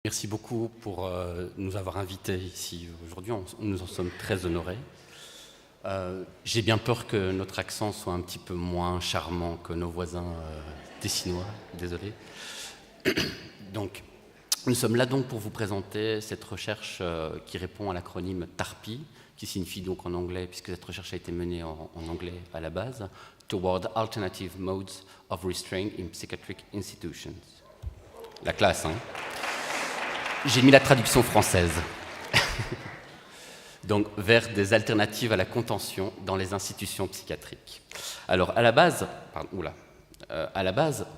Merci beaucoup pour nous avoir invités ici aujourd'hui. Nous en sommes très honorés. J'ai bien peur que notre accent soit un petit peu moins charmant que nos voisins tessinois. Désolé. Donc, nous sommes là donc pour vous présenter cette recherche qui répond à l'acronyme TARPI, qui signifie donc en anglais, puisque cette recherche a été menée en anglais à la base, Toward Alternative Modes of Restraint in Psychiatric Institutions. La classe, hein. J'ai mis la traduction française. Donc, vers des alternatives à la contention dans les institutions psychiatriques. Alors, à la base,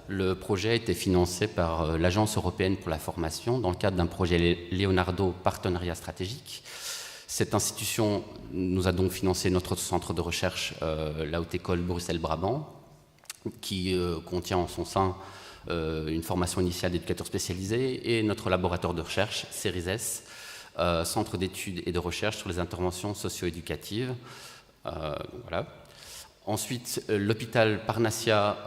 le projet a été financé par l'Agence européenne pour la formation dans le cadre d'un projet Leonardo Partenariat stratégique. Cette institution nous a donc financé notre centre de recherche, la Haute École Bruxelles-Brabant, qui contient en son sein une formation initiale d'éducateur spécialisé et notre laboratoire de recherche, CERISES, Centre d'études et de recherche sur les interventions socio-éducatives. Voilà. Ensuite, l'hôpital Parnassia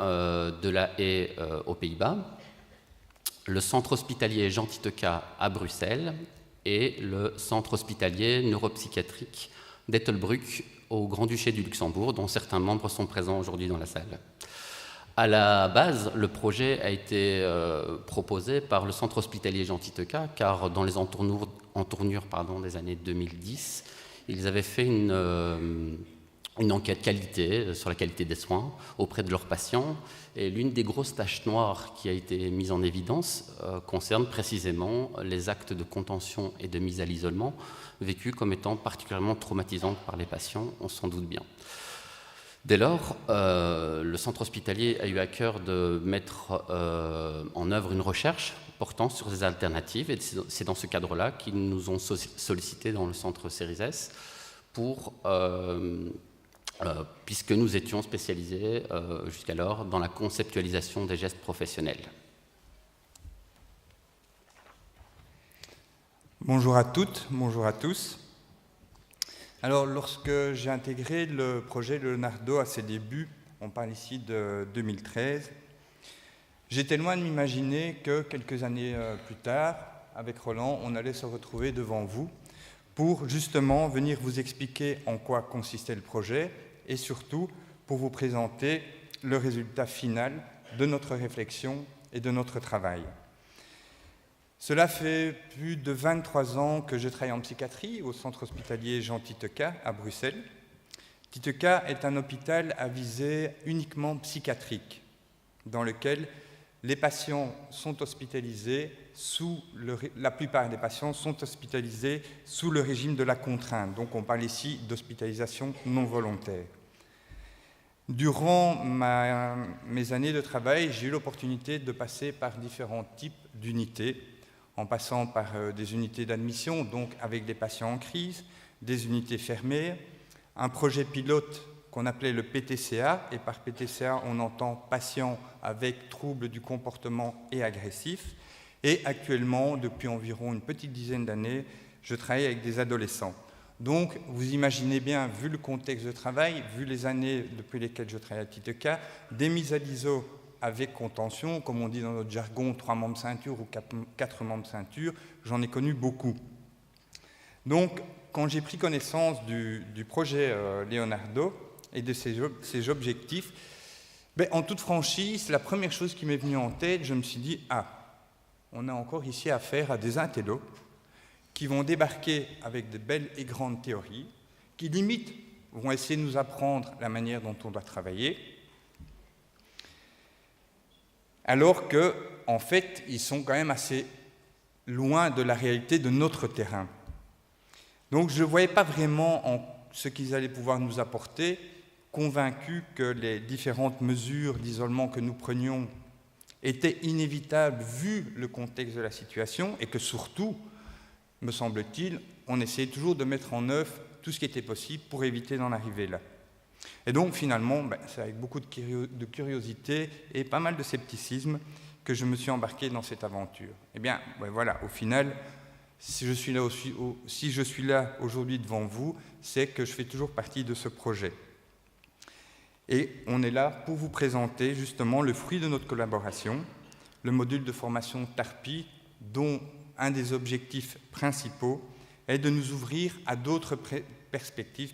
de La Haye aux Pays-Bas, le centre hospitalier Jean Titeka à Bruxelles et le centre hospitalier neuropsychiatrique d'Ettelbruck au Grand-Duché du Luxembourg, dont certains membres sont présents aujourd'hui dans la salle. À la base, le projet a été proposé par le centre hospitalier Jean Titeka, car dans les entournures des années 2010, ils avaient fait une enquête qualité sur la qualité des soins auprès de leurs patients. Et l'une des grosses taches noires qui a été mise en évidence concerne précisément les actes de contention et de mise à l'isolement, vécus comme étant particulièrement traumatisants par les patients, on s'en doute bien. Dès lors, le centre hospitalier a eu à cœur de mettre en œuvre une recherche portant sur ces alternatives, et c'est dans ce cadre-là qu'ils nous ont sollicité dans le centre CERISES puisque nous étions spécialisés jusqu'alors dans la conceptualisation des gestes professionnels. Bonjour à toutes, bonjour à tous. Alors, lorsque j'ai intégré le projet Leonardo à ses débuts, on parle ici de 2013, j'étais loin de m'imaginer que quelques années plus tard, avec Roland, on allait se retrouver devant vous pour justement venir vous expliquer en quoi consistait le projet et surtout pour vous présenter le résultat final de notre réflexion et de notre travail. Cela fait plus de 23 ans que je travaille en psychiatrie au centre hospitalier Jean Titeka à Bruxelles. Titeka est un hôpital à visée uniquement psychiatrique, dans lequel les patients sont hospitalisés la plupart des patients sont hospitalisés sous le régime de la contrainte. Donc on parle ici d'hospitalisation non volontaire. Durant mes années de travail, j'ai eu l'opportunité de passer par différents types d'unités, en passant par des unités d'admission, donc avec des patients en crise, des unités fermées, un projet pilote qu'on appelait le PTCA, et par PTCA, on entend patients avec troubles du comportement et agressifs. Et actuellement, depuis environ une petite dizaine d'années, je travaille avec des adolescents. Donc, vous imaginez bien, vu le contexte de travail, vu les années depuis lesquelles je travaille à Titeka, des mises à l'ISO avec contention, comme on dit dans notre jargon, 3 membres ceinture ou 4 membres ceinture, j'en ai connu beaucoup. Donc, quand j'ai pris connaissance du projet Leonardo et de ses objectifs, en toute franchise, la première chose qui m'est venue en tête, je me suis dit, on a encore ici affaire à des intellos qui vont débarquer avec de belles et grandes théories, qui limite vont essayer de nous apprendre la manière dont on doit travailler, alors qu'en fait, ils sont quand même assez loin de la réalité de notre terrain. Donc, je ne voyais pas vraiment en ce qu'ils allaient pouvoir nous apporter, convaincu que les différentes mesures d'isolement que nous prenions étaient inévitables vu le contexte de la situation et que surtout, me semble-t-il, on essayait toujours de mettre en œuvre tout ce qui était possible pour éviter d'en arriver là. Et donc, finalement, c'est avec beaucoup de curiosité et pas mal de scepticisme que je me suis embarqué dans cette aventure. Eh bien, voilà, au final, si je suis là aujourd'hui devant vous, c'est que je fais toujours partie de ce projet. Et on est là pour vous présenter justement le fruit de notre collaboration, le module de formation TARPI, dont un des objectifs principaux est de nous ouvrir à d'autres perspectives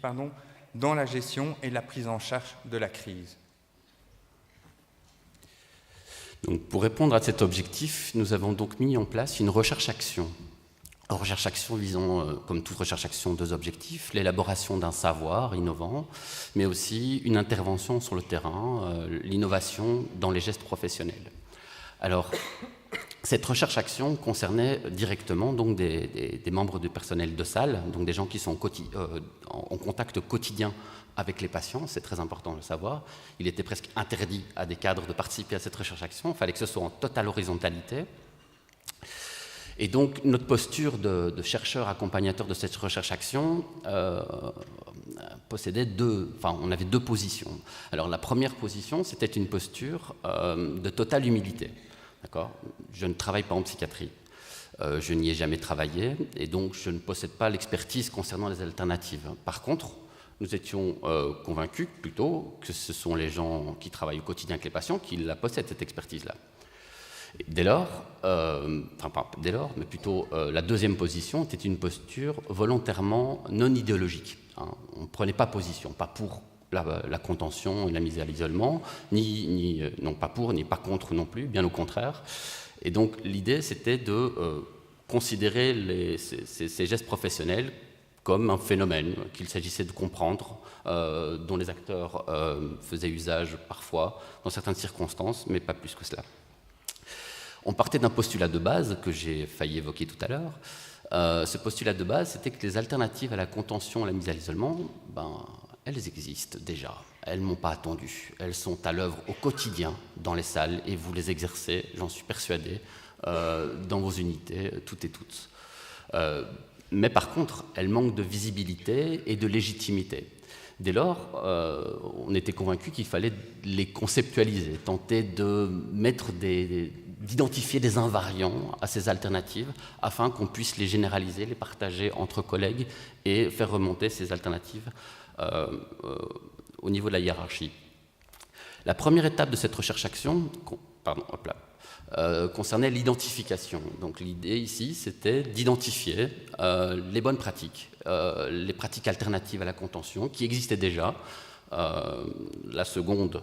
dans la gestion et la prise en charge de la crise. Donc, pour répondre à cet objectif, nous avons donc mis en place une recherche-action. Recherche-action visant, comme toute recherche-action, deux objectifs, l'élaboration d'un savoir innovant, mais aussi une intervention sur le terrain, l'innovation dans les gestes professionnels. Alors, cette recherche-action concernait directement donc, des membres du personnel de salle, donc des gens qui sont en contact quotidien avec les patients, c'est très important de le savoir. Il était presque interdit à des cadres de participer à cette recherche-action, il fallait que ce soit en totale horizontalité. Et donc, notre posture de chercheur accompagnateur de cette recherche-action on avait deux positions. Alors, la première position, c'était une posture de totale humilité. D'accord ? Je ne travaille pas en psychiatrie, je n'y ai jamais travaillé, et donc je ne possède pas l'expertise concernant les alternatives. Par contre, nous étions convaincus plutôt que ce sont les gens qui travaillent au quotidien avec les patients qui la possèdent, cette expertise-là. Dès lors, mais plutôt la deuxième position était une posture volontairement non idéologique. On ne prenait pas position, pas pour la contention et la mise à l'isolement, non pas pour, ni pas contre non plus, bien au contraire. Et donc l'idée, c'était de considérer ces gestes professionnels comme un phénomène qu'il s'agissait de comprendre, dont les acteurs faisaient usage parfois, dans certaines circonstances, mais pas plus que cela. On partait d'un postulat de base que j'ai failli évoquer tout à l'heure. Ce postulat de base, c'était que les alternatives à la contention et à la mise à l'isolement, elles existent déjà. Elles ne m'ont pas attendu. Elles sont à l'œuvre au quotidien dans les salles et vous les exercez, j'en suis persuadé, dans vos unités, toutes et toutes. Mais par contre, elles manquent de visibilité et de légitimité. Dès lors, on était convaincus qu'il fallait les conceptualiser, tenter d'identifier des invariants à ces alternatives afin qu'on puisse les généraliser, les partager entre collègues et faire remonter ces alternatives au niveau de la hiérarchie. La première étape de cette recherche-action concernait l'identification. Donc l'idée ici, c'était d'identifier les bonnes pratiques, les pratiques alternatives à la contention qui existaient déjà. La seconde,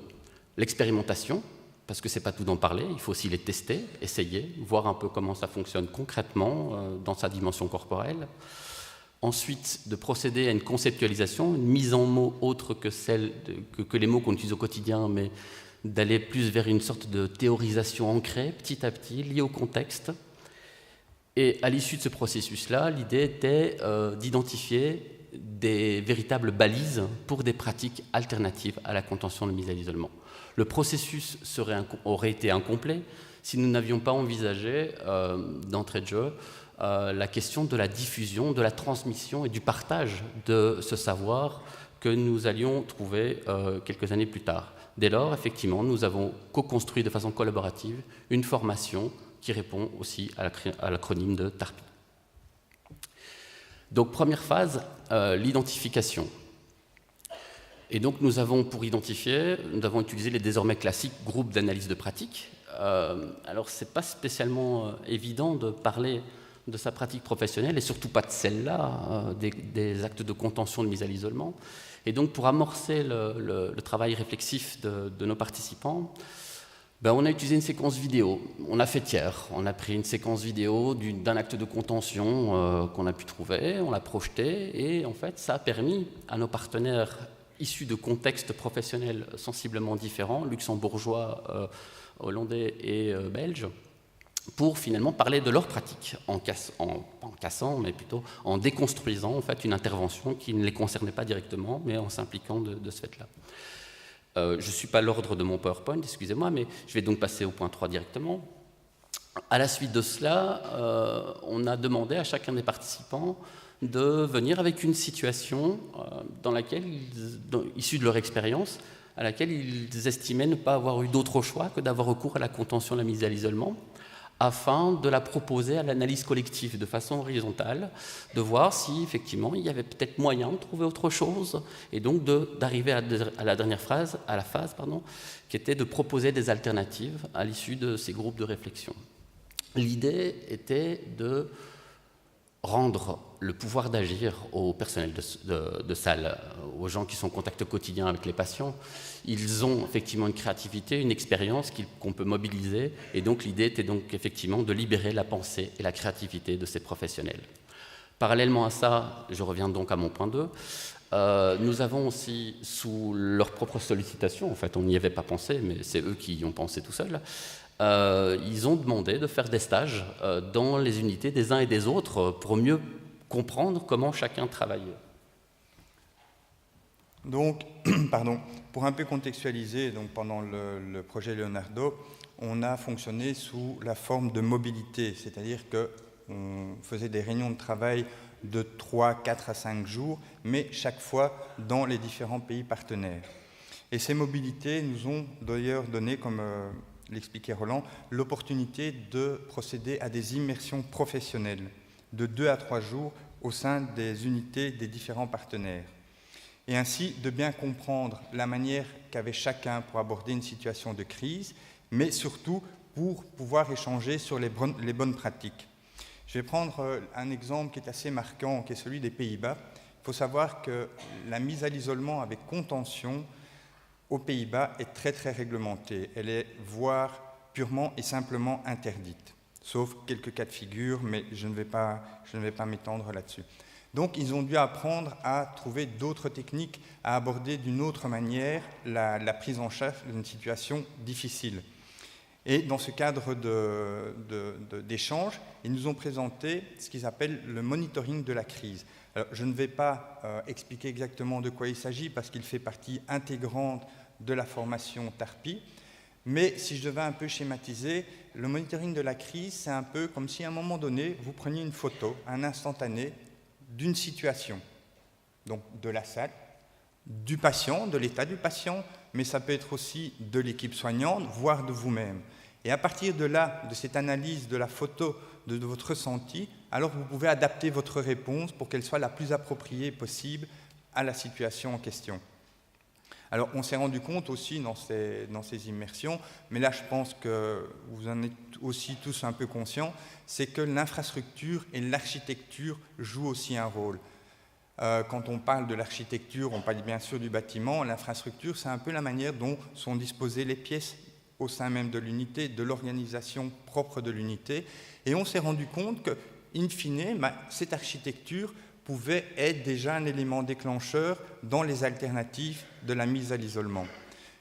l'expérimentation, parce que ce n'est pas tout d'en parler, il faut aussi les tester, essayer, voir un peu comment ça fonctionne concrètement dans sa dimension corporelle. Ensuite, de procéder à une conceptualisation, une mise en mots autre que que les mots qu'on utilise au quotidien, mais d'aller plus vers une sorte de théorisation ancrée, petit à petit, liée au contexte. Et à l'issue de ce processus-là, l'idée était d'identifier des véritables balises pour des pratiques alternatives à la contention de mise à l'isolement. Le processus aurait été incomplet si nous n'avions pas envisagé d'entrée de jeu la question de la diffusion, de la transmission et du partage de ce savoir que nous allions trouver quelques années plus tard. Dès lors, effectivement, nous avons co-construit de façon collaborative une formation qui répond aussi à l'acronyme de TARPI. Donc, première phase, l'identification. Et donc, pour identifier, nous avons utilisé les désormais classiques groupes d'analyse de pratique. Alors, ce n'est pas spécialement évident de parler de sa pratique professionnelle, et surtout pas de celle-là, des actes de contention de mise à l'isolement. Et donc, pour amorcer le travail réflexif de nos participants, on a utilisé une séquence vidéo. On a fait tiers. On a pris une séquence vidéo d'un acte de contention qu'on a pu trouver, on l'a projeté, et en fait, ça a permis à nos partenaires issus de contextes professionnels sensiblement différents, luxembourgeois, hollandais et belges, pour finalement parler de leur pratique, en cassant, mais plutôt en déconstruisant en fait, une intervention qui ne les concernait pas directement, mais en s'impliquant de ce fait-là. Je ne suis pas à l'ordre de mon PowerPoint, excusez-moi, mais je vais donc passer au point 3 directement. À la suite de cela, on a demandé à chacun des participants de venir avec une situation issue de leur expérience, à laquelle ils estimaient ne pas avoir eu d'autre choix que d'avoir recours à la contention de la mise à l'isolement, afin de la proposer à l'analyse collective de façon horizontale, de voir si effectivement il y avait peut-être moyen de trouver autre chose, et donc d'arriver à la dernière phase, qui était de proposer des alternatives à l'issue de ces groupes de réflexion. L'idée était de rendre le pouvoir d'agir au personnel de salle, aux gens qui sont en contact quotidien avec les patients. Ils ont effectivement une créativité, une expérience qu'on peut mobiliser, et donc l'idée était donc effectivement de libérer la pensée et la créativité de ces professionnels. Parallèlement à ça, je reviens donc à mon point 2, nous avons aussi, sous leur propre sollicitation, en fait on n'y avait pas pensé, mais c'est eux qui y ont pensé tout seuls, ils ont demandé de faire des stages dans les unités des uns et des autres pour mieux comprendre comment chacun travaillait. Donc, pour un peu contextualiser, donc pendant le projet Leonardo, on a fonctionné sous la forme de mobilité, c'est-à-dire qu'on faisait des réunions de travail de 3, 4 à 5 jours, mais chaque fois dans les différents pays partenaires. Et ces mobilités nous ont d'ailleurs donné, comme l'expliquait Roland, l'opportunité de procéder à des immersions professionnelles de 2 à 3 jours au sein des unités des différents partenaires. Et ainsi de bien comprendre la manière qu'avait chacun pour aborder une situation de crise, mais surtout pour pouvoir échanger sur les bonnes pratiques. Je vais prendre un exemple qui est assez marquant, qui est celui des Pays-Bas. Il faut savoir que la mise à l'isolement avec contention aux Pays-Bas est très très réglementée. Elle est voire purement et simplement interdite, sauf quelques cas de figure, mais je ne vais pas m'étendre là-dessus. Donc ils ont dû apprendre à trouver d'autres techniques, à aborder d'une autre manière la prise en charge d'une situation difficile. Et dans ce cadre d'échange, ils nous ont présenté ce qu'ils appellent le monitoring de la crise. Alors, je ne vais pas expliquer exactement de quoi il s'agit parce qu'il fait partie intégrante de la formation TARPI, mais si je devais un peu schématiser, le monitoring de la crise, c'est un peu comme si à un moment donné, vous preniez une photo, un instantané, d'une situation, donc de la salle, du patient, de l'état du patient, mais ça peut être aussi de l'équipe soignante, voire de vous-même. Et à partir de là, de cette analyse de la photo, de votre ressenti, alors vous pouvez adapter votre réponse pour qu'elle soit la plus appropriée possible à la situation en question. Alors on s'est rendu compte aussi dans ces immersions, mais là je pense que vous en êtes aussi tous un peu conscients, c'est que l'infrastructure et l'architecture jouent aussi un rôle. Quand on parle de l'architecture, on parle bien sûr du bâtiment, l'infrastructure c'est un peu la manière dont sont disposées les pièces au sein même de l'unité, de l'organisation propre de l'unité, et on s'est rendu compte que, in fine, cette architecture pouvait être déjà un élément déclencheur dans les alternatives de la mise à l'isolement.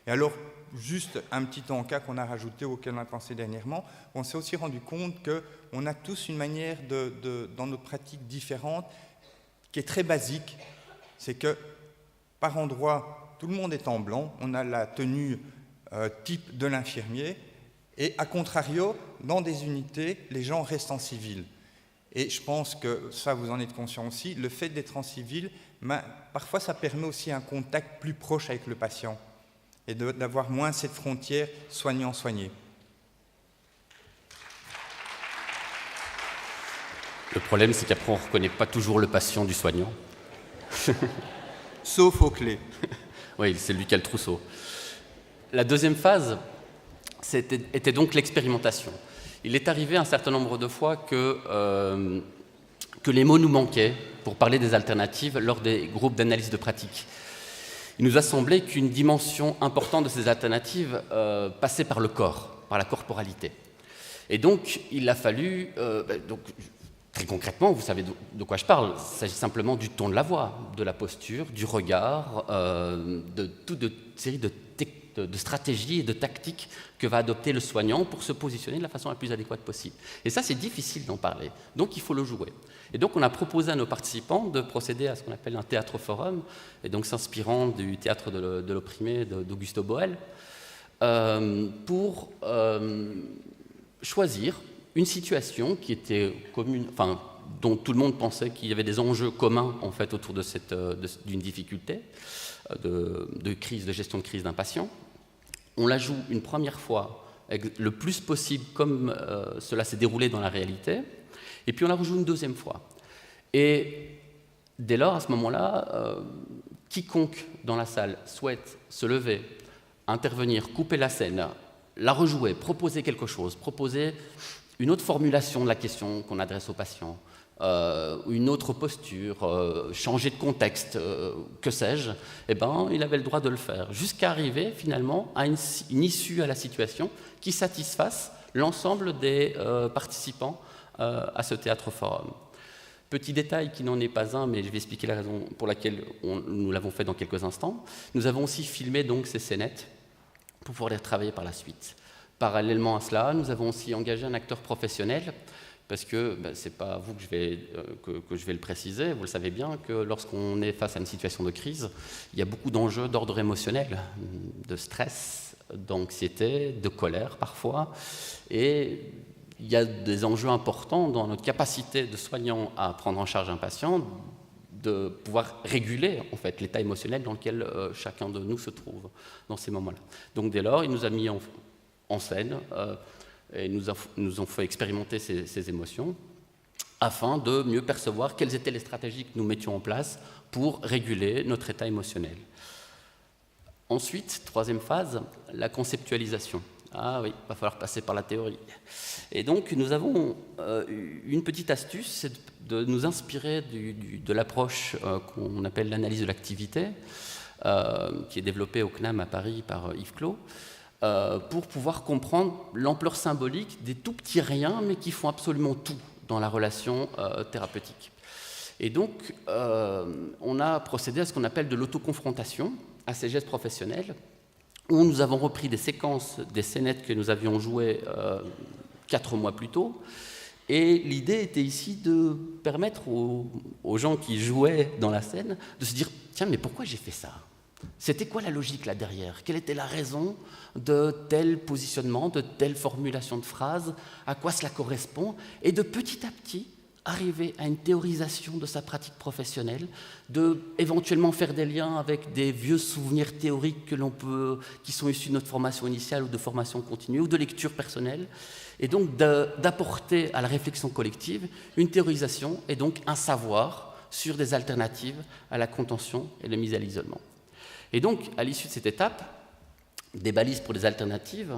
Et alors, juste un petit encas qu'on a rajouté auquel on a pensé dernièrement, on s'est aussi rendu compte qu'on a tous une manière dans nos pratiques différentes qui est très basique. C'est que, par endroit, tout le monde est en blanc, on a la tenue type de l'infirmier, et à contrario, dans des unités, les gens restent en civil. Et je pense que ça, vous en êtes conscient aussi, le fait d'être en civil, parfois ça permet aussi un contact plus proche avec le patient et d'avoir moins cette frontière soignant-soigné. Le problème, c'est qu'après, on ne reconnaît pas toujours le patient du soignant. Sauf aux clés. Oui, c'est lui qui a le trousseau. La deuxième phase était donc l'expérimentation. Il est arrivé un certain nombre de fois que les mots nous manquaient pour parler des alternatives lors des groupes d'analyse de pratique. Il nous a semblé qu'une dimension importante de ces alternatives passait par le corps, par la corporalité. Et donc, il a fallu... très concrètement, vous savez de quoi je parle, il s'agit simplement du ton de la voix, de la posture, du regard, de toute une série de stratégies et de tactiques que va adopter le soignant pour se positionner de la façon la plus adéquate possible. Et ça, c'est difficile d'en parler, donc il faut le jouer. Et donc on a proposé à nos participants de procéder à ce qu'on appelle un théâtre-forum, et donc s'inspirant du théâtre de l'opprimé d'Augusto Boal, pour choisir une situation qui était commune, enfin, dont tout le monde pensait qu'il y avait des enjeux communs en fait, autour d'une difficulté de crise, de gestion de crise d'un patient. On la joue une première fois le plus possible comme cela s'est déroulé dans la réalité, et puis on la rejoue une deuxième fois. Et dès lors, à ce moment-là, quiconque dans la salle souhaite se lever, intervenir, couper la scène, la rejouer, proposer quelque chose, proposer une autre formulation de la question qu'on adresse aux patients, une autre posture, changer de contexte, que sais-je, eh ben, il avait le droit de le faire, jusqu'à arriver finalement à une issue à la situation qui satisfasse l'ensemble des participants à ce théâtre forum. Petit détail qui n'en est pas un, mais je vais expliquer la raison pour laquelle nous l'avons fait dans quelques instants. Nous avons aussi filmé donc ces scénettes pour pouvoir les travailler par la suite. Parallèlement à cela, nous avons aussi engagé un acteur professionnel, parce que ce n'est pas à vous que je vais le préciser, vous le savez bien, que lorsqu'on est face à une situation de crise, il y a beaucoup d'enjeux d'ordre émotionnel, de stress, d'anxiété, de colère parfois, et il y a des enjeux importants dans notre capacité de soignant à prendre en charge un patient, de pouvoir réguler en fait l'état émotionnel dans lequel chacun de nous se trouve dans ces moments-là. Donc dès lors, il nous a mis en scène et nous ont fait expérimenter ces émotions afin de mieux percevoir quelles étaient les stratégies que nous mettions en place pour réguler notre état émotionnel. Ensuite, troisième phase, la conceptualisation. Ah oui, il va falloir passer par la théorie. Et donc, nous avons une petite astuce, c'est de nous inspirer de l'approche qu'on appelle l'analyse de l'activité, qui est développée au CNAM à Paris par Yves Clos, pour pouvoir comprendre l'ampleur symbolique des tout petits riens, mais qui font absolument tout dans la relation thérapeutique. Et donc, on a procédé à ce qu'on appelle de l'autoconfrontation, à ces gestes professionnels, où nous avons repris des séquences, des scénettes que nous avions jouées 4 mois plus tôt. Et l'idée était ici de permettre aux gens qui jouaient dans la scène de se dire « Tiens, mais pourquoi j'ai fait ça ? C'était quoi la logique là derrière ? Quelle était la raison de tel positionnement, de telle formulation de phrase ? À quoi cela correspond ?» Et de petit à petit, arriver à une théorisation de sa pratique professionnelle, de éventuellement faire des liens avec des vieux souvenirs théoriques qui sont issus de notre formation initiale ou de formation continue ou de lecture personnelle, et donc d'apporter à la réflexion collective une théorisation et donc un savoir sur des alternatives à la contention et la mise à l'isolement. Et donc, à l'issue de cette étape, des balises pour des alternatives,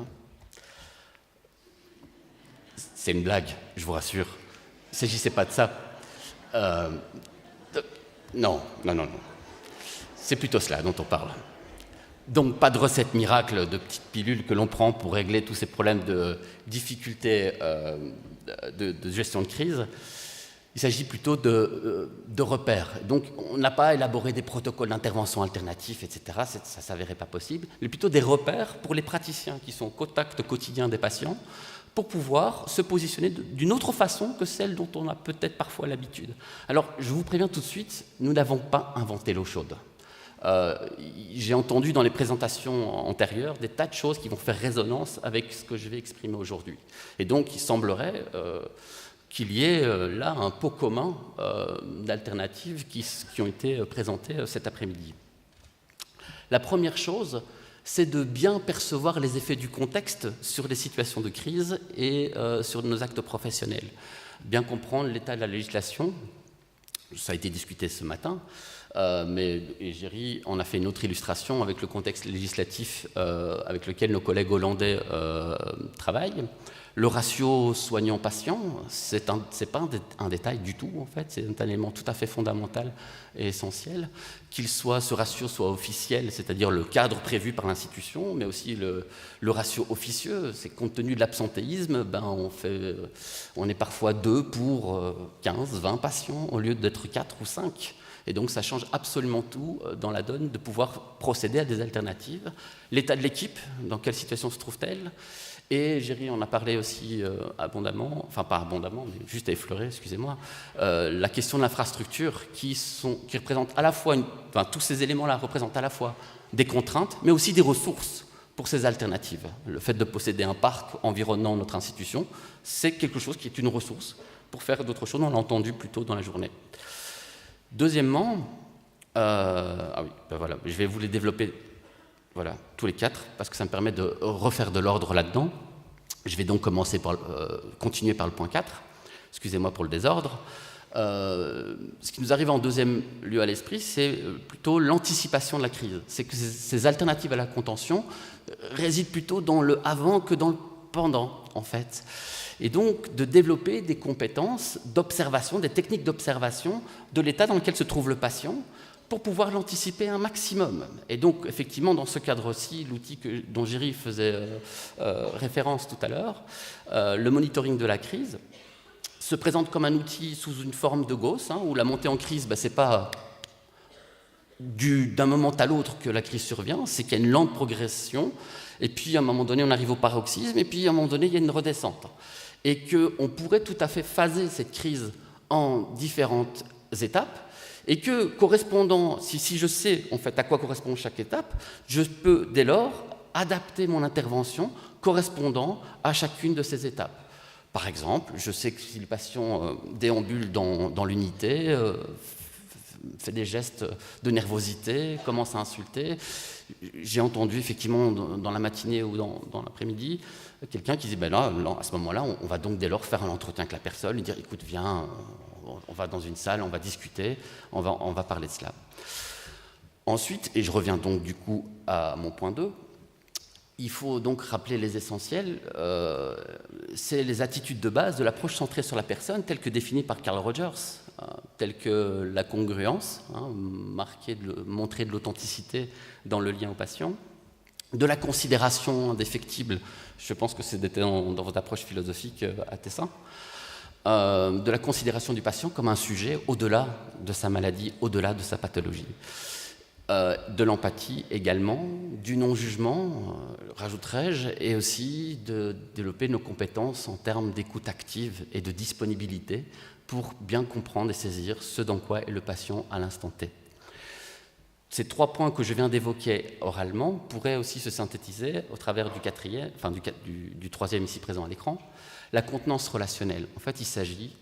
c'est une blague, je vous rassure. Il ne s'agissait pas de ça. Non. C'est plutôt cela dont on parle. Donc, pas de recette miracle, de petites pilules que l'on prend pour régler tous ces problèmes de difficultés de gestion de crise. Il s'agit plutôt de repères. Donc, on n'a pas élaboré des protocoles d'intervention alternatifs, etc. Ça ne s'avérait pas possible. Mais plutôt des repères pour les praticiens qui sont au contact quotidien des patients, pour pouvoir se positionner d'une autre façon que celle dont on a peut-être parfois l'habitude. Alors, je vous préviens tout de suite, nous n'avons pas inventé l'eau chaude. J'ai entendu dans les présentations antérieures des tas de choses qui vont faire résonance avec ce que je vais exprimer aujourd'hui. Et donc, il semblerait qu'il y ait là un pot commun d'alternatives qui ont été présentées cet après-midi. La première chose, c'est de bien percevoir les effets du contexte sur les situations de crise et sur nos actes professionnels. Bien comprendre l'état de la législation, ça a été discuté ce matin, mais Géry en a fait une autre illustration avec le contexte législatif avec lequel nos collègues hollandais travaillent. Le ratio soignant-patient, c'est pas un détail du tout, en fait, c'est un élément tout à fait fondamental et essentiel. Ce ratio soit officiel, c'est-à-dire le cadre prévu par l'institution, mais aussi le ratio officieux, c'est compte tenu de l'absentéisme, on est parfois 2 pour 15, 20 patients au lieu d'être 4 ou 5. Et donc ça change absolument tout dans la donne de pouvoir procéder à des alternatives. L'état de l'équipe, dans quelle situation se trouve-t-elle ? Et Géry en a parlé aussi abondamment, enfin pas abondamment, mais juste à effleurer, excusez-moi, la question de l'infrastructure qui représente à la fois, tous ces éléments-là représentent à la fois des contraintes, mais aussi des ressources pour ces alternatives. Le fait de posséder un parc environnant notre institution, c'est quelque chose qui est une ressource pour faire d'autres choses, on l'a entendu plus tôt dans la journée. Deuxièmement, voilà, je vais vous les développer. Voilà, tous les 4, parce que ça me permet de refaire de l'ordre là-dedans. Je vais donc continuer par le point 4. Excusez-moi pour le désordre. Ce qui nous arrive en deuxième lieu à l'esprit, c'est plutôt l'anticipation de la crise. C'est que ces alternatives à la contention résident plutôt dans le avant que dans le pendant, en fait. et donc de développer des compétences d'observation, des techniques d'observation de l'état dans lequel se trouve le patient, pour pouvoir l'anticiper un maximum. Et donc, effectivement, dans ce cadre-ci, l'outil dont Géry faisait référence tout à l'heure, le monitoring de la crise, se présente comme un outil sous une forme de Gauss, où la montée en crise, c'est pas d'un moment à l'autre que la crise survient, c'est qu'il y a une lente progression, et puis à un moment donné, on arrive au paroxysme, et puis à un moment donné, il y a une redescente. Et qu'on pourrait tout à fait phaser cette crise en différentes étapes, et que, correspondant, si je sais en fait à quoi correspond chaque étape, je peux dès lors adapter mon intervention correspondant à chacune de ces étapes. Par exemple, je sais que si le patient déambule dans l'unité, fait des gestes de nervosité, commence à insulter, j'ai entendu effectivement dans la matinée ou dans l'après-midi quelqu'un qui disait ben là, à ce moment-là, on va donc dès lors faire un entretien avec la personne, lui dire écoute, viens, on va dans une salle, on va discuter, on va parler de cela. Ensuite, et je reviens donc du coup à mon point 2, il faut donc rappeler les essentiels, c'est les attitudes de base de l'approche centrée sur la personne, telle que définie par Carl Rogers, telle que la congruence, montrer de l'authenticité dans le lien au patient, de la considération indéfectible, je pense que c'était dans votre approche philosophique à Tessin, de la considération du patient comme un sujet au-delà de sa maladie, au-delà de sa pathologie. De l'empathie également, du non-jugement, rajouterais-je, et aussi de développer nos compétences en termes d'écoute active et de disponibilité pour bien comprendre et saisir ce dans quoi est le patient à l'instant T. Ces 3 points que je viens d'évoquer oralement pourraient aussi se synthétiser au travers du 3e ici présent à l'écran, la contenance relationnelle. En fait, il s'agit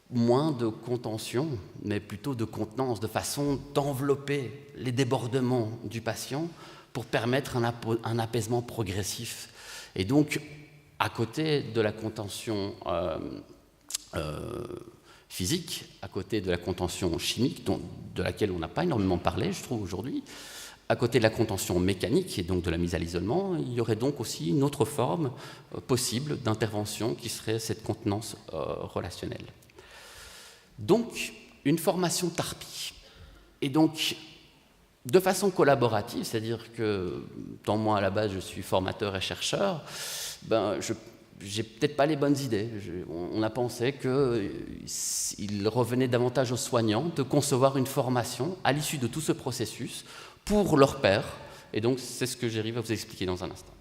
moins de contention, mais plutôt de contenance, de façon d'envelopper les débordements du patient pour permettre un apaisement progressif. Et donc, à côté de la contention physique, à côté de la contention chimique, de laquelle on n'a pas énormément parlé, je trouve, aujourd'hui, à côté de la contention mécanique et donc de la mise à l'isolement, il y aurait donc aussi une autre forme possible d'intervention qui serait cette contenance relationnelle. Donc, une formation TARPI. Et donc, de façon collaborative, c'est-à-dire que, tant moi à la base je suis formateur et chercheur, j'ai peut-être pas les bonnes idées. On a pensé qu'il revenait davantage aux soignants de concevoir une formation à l'issue de tout ce processus pour leurs pairs. Et donc, c'est ce que j'arrive à vous expliquer dans un instant.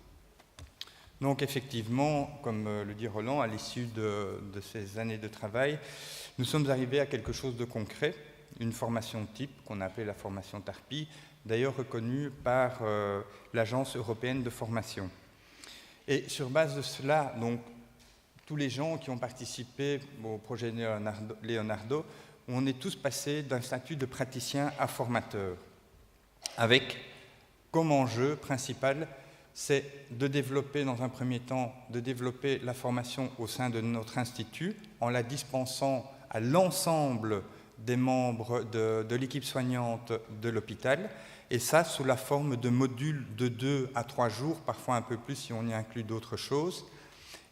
Donc, effectivement, comme le dit Roland, à l'issue de ces années de travail, nous sommes arrivés à quelque chose de concret, une formation type qu'on a appelée la formation TARPI, d'ailleurs reconnue par l'Agence européenne de formation. Et sur base de cela, donc, tous les gens qui ont participé au projet Leonardo, on est tous passés d'un statut de praticien à formateur, avec comme enjeu principal, c'est de développer, dans un premier temps, de développer la formation au sein de notre institut, en la dispensant à l'ensemble des membres de l'équipe soignante de l'hôpital, et ça sous la forme de modules de 2 à 3 jours, parfois un peu plus si on y inclut d'autres choses,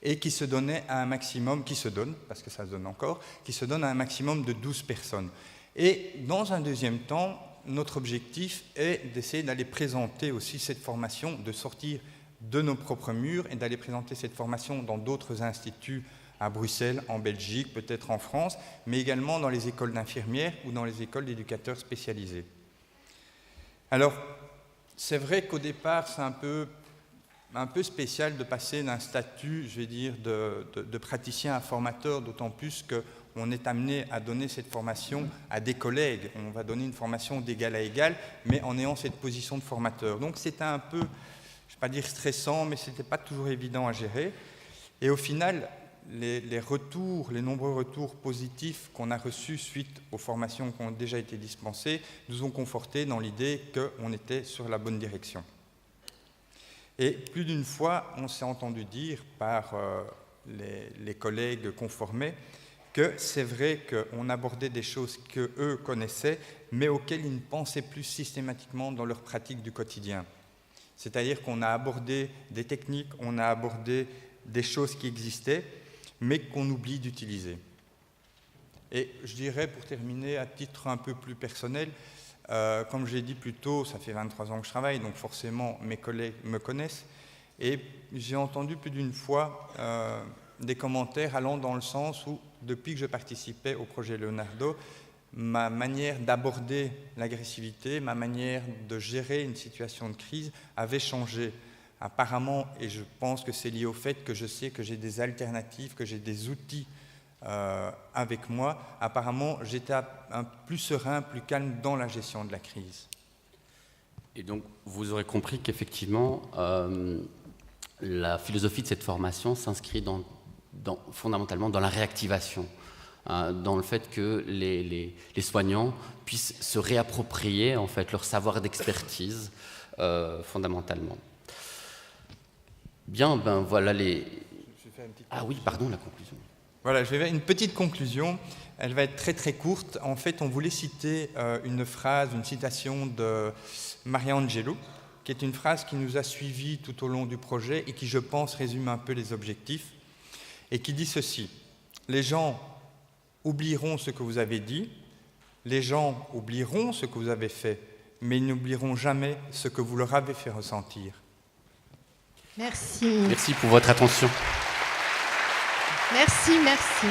et qui se donnait à un maximum, qui se donne, parce que ça se donne encore, qui se donne à un maximum de 12 personnes. Et dans un deuxième temps, notre objectif est d'essayer d'aller présenter aussi cette formation, de sortir de nos propres murs et d'aller présenter cette formation dans d'autres instituts à Bruxelles, en Belgique, peut-être en France, mais également dans les écoles d'infirmières ou dans les écoles d'éducateurs spécialisés. Alors, c'est vrai qu'au départ, c'est un peu spécial de passer d'un statut, je vais dire, de praticien à formateur, d'autant plus qu'on est amené à donner cette formation à des collègues. On va donner une formation d'égal à égal, mais en ayant cette position de formateur. Donc c'était un peu, je ne vais pas dire stressant, mais ce n'était pas toujours évident à gérer. Et au final, les nombreux retours positifs qu'on a reçus suite aux formations qui ont déjà été dispensées nous ont confortés dans l'idée qu'on était sur la bonne direction. Et plus d'une fois, on s'est entendu dire par les collègues conformés que c'est vrai qu'on abordait des choses qu'eux connaissaient, mais auxquelles ils ne pensaient plus systématiquement dans leur pratique du quotidien. C'est-à-dire qu'on a abordé des techniques, on a abordé des choses qui existaient, mais qu'on oublie d'utiliser. Et je dirais, pour terminer, à titre un peu plus personnel, comme j'ai dit plus tôt, ça fait 23 ans que je travaille, donc forcément mes collègues me connaissent, et j'ai entendu plus d'une fois des commentaires allant dans le sens où, depuis que je participais au projet Leonardo, ma manière d'aborder l'agressivité, ma manière de gérer une situation de crise avait changé. Apparemment, et je pense que c'est lié au fait que je sais que j'ai des alternatives, que j'ai des outils avec moi, apparemment j'étais plus serein, plus calme dans la gestion de la crise. Et donc vous aurez compris qu'effectivement la philosophie de cette formation s'inscrit fondamentalement dans la réactivation, dans le fait que les soignants puissent se réapproprier en fait leur savoir d'expertise fondamentalement. Bien, ben voilà les... Ah oui, pardon, la conclusion. Voilà, je vais faire une petite conclusion. Elle va être très très courte. En fait, on voulait citer une phrase, une citation de Maria Angelou, qui est une phrase qui nous a suivis tout au long du projet et qui, je pense, résume un peu les objectifs, et qui dit ceci: les gens oublieront ce que vous avez dit, les gens oublieront ce que vous avez fait, mais ils n'oublieront jamais ce que vous leur avez fait ressentir. Merci. Merci pour votre attention. Merci, merci.